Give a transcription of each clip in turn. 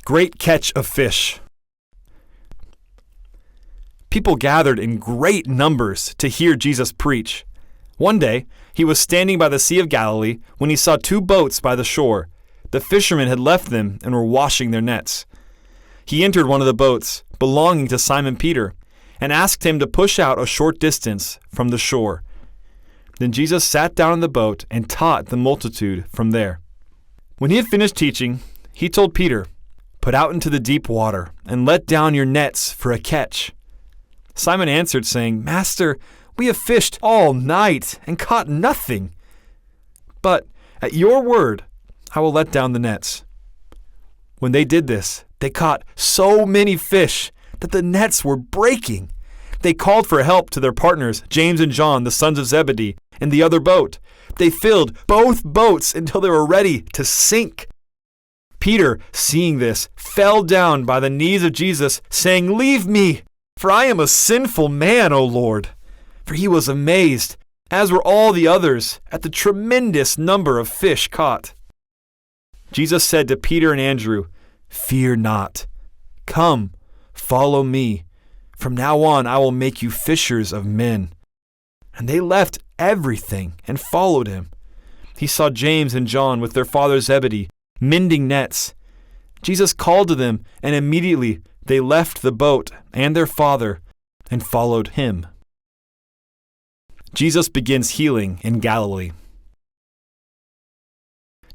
Great catch of fish. People gathered in great numbers to hear Jesus preach. One day, he was standing by the Sea of Galilee when he saw 2 boats by the shore. The fishermen had left them and were washing their nets. He entered one of the boats, belonging to Simon Peter, and asked him to push out a short distance from the shore. Then Jesus sat down in the boat and taught the multitude from there. When he had finished teaching, he told Peter, "Put out into the deep water and let down your nets for a catch." Simon answered, saying, "Master, we have fished all night and caught nothing. But at your word, I will let down the nets." When they did this, they caught so many fish that the nets were breaking. They called for help to their partners, James and John, the sons of Zebedee, in the other boat. They filled both boats until they were ready to sink. Peter, seeing this, fell down by the knees of Jesus, saying, "Leave me, for I am a sinful man, O Lord." For he was amazed, as were all the others, at the tremendous number of fish caught. Jesus said to Peter and Andrew, "Fear not. Come, follow me. From now on I will make you fishers of men." And they left everything and followed him. He saw James and John with their father Zebedee mending nets. Jesus called to them, and immediately they left the boat and their father and followed him. Jesus begins healing in Galilee.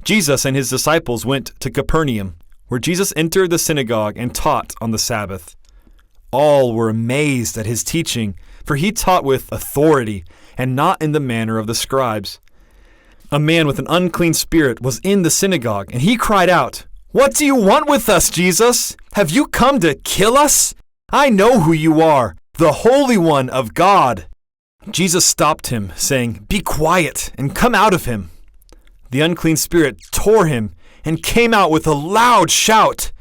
Jesus and his disciples went to Capernaum, where Jesus entered the synagogue and taught on the Sabbath. All were amazed at his teaching, for he taught with authority and not in the manner of the scribes. A man with an unclean spirit was in the synagogue, and he cried out, "What do you want with us, Jesus? Have you come to kill us? I know who you are, the Holy One of God." Jesus stopped him, saying, "Be quiet and come out of him." The unclean spirit tore him and came out with a loud shout.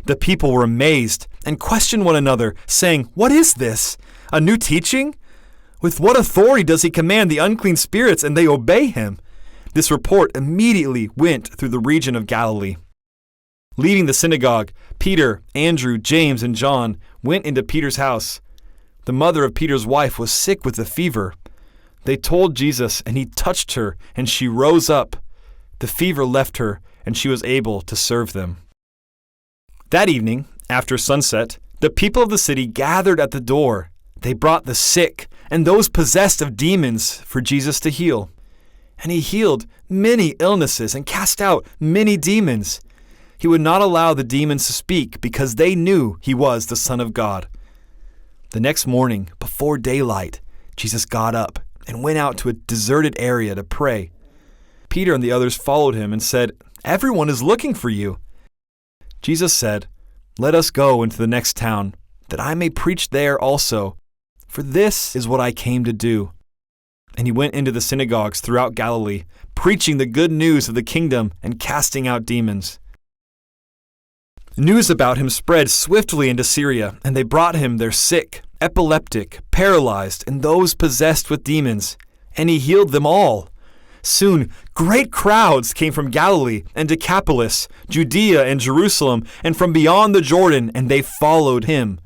The people were amazed and questioned one another, saying, "What is this? A new teaching? With what authority does he command the unclean spirits and they obey him?" This report immediately went through the region of Galilee. Leaving the synagogue, Peter, Andrew, James, and John went into Peter's house. The mother of Peter's wife was sick with a fever. They told Jesus, and he touched her, and she rose up. The fever left her, and she was able to serve them. That evening, after sunset, the people of the city gathered at the door. They brought the sick and those possessed of demons for Jesus to heal. And he healed many illnesses and cast out many demons. He would not allow the demons to speak because they knew he was the Son of God. The next morning, before daylight, Jesus got up and went out to a deserted area to pray. Peter and the others followed him and said, "Everyone is looking for you." Jesus said, "Let us go into the next town, that I may preach there also, for this is what I came to do." And he went into the synagogues throughout Galilee, preaching the good news of the kingdom and casting out demons. News about him spread swiftly into Syria, and they brought him their sick, epileptic, paralyzed, and those possessed with demons, and he healed them all. Soon, great crowds came from Galilee and Decapolis, Judea and Jerusalem, and from beyond the Jordan, and they followed him.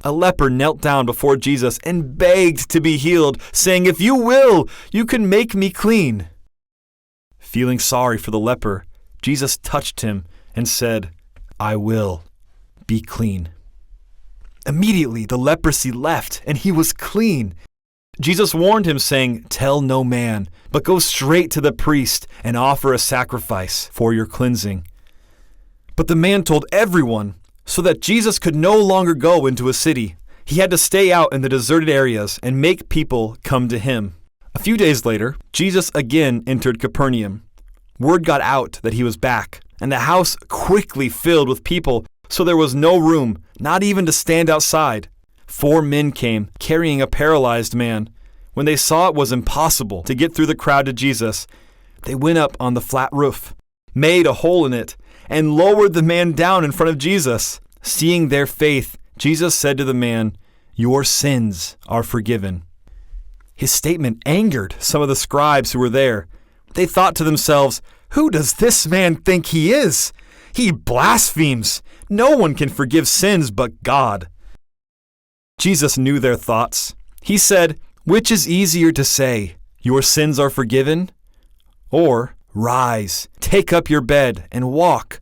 A leper knelt down before Jesus and begged to be healed, saying, "If you will, you can make me clean." Feeling sorry for the leper, Jesus touched him and said, "I will. Be clean." Immediately the leprosy left, and he was clean. Jesus warned him, saying, "Tell no man, but go straight to the priest and offer a sacrifice for your cleansing." But the man told everyone, so that Jesus could no longer go into a city. He had to stay out in the deserted areas and make people come to him. A few days later, Jesus again entered Capernaum. Word got out that he was back, and the house quickly filled with people, so there was no room, not even to stand outside. 4 men came, carrying a paralyzed man. When they saw it was impossible to get through the crowd to Jesus, they went up on the flat roof, made a hole in it, and lowered the man down in front of Jesus. Seeing their faith, Jesus said to the man, "Your sins are forgiven." His statement angered some of the scribes who were there. They thought to themselves, "Who does this man think he is? He blasphemes! No one can forgive sins but God." Jesus knew their thoughts. He said, "Which is easier to say, 'Your sins are forgiven,' or 'Rise, take up your bed, and walk'?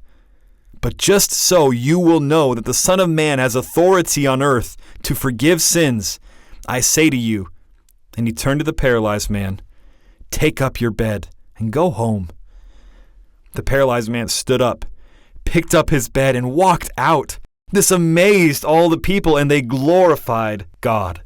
But just so you will know that the Son of Man has authority on earth to forgive sins, I say to you," and he turned to the paralyzed man, "Take up your bed and go home." The paralyzed man stood up, picked up his bed, and walked out. This amazed all the people, and they glorified God.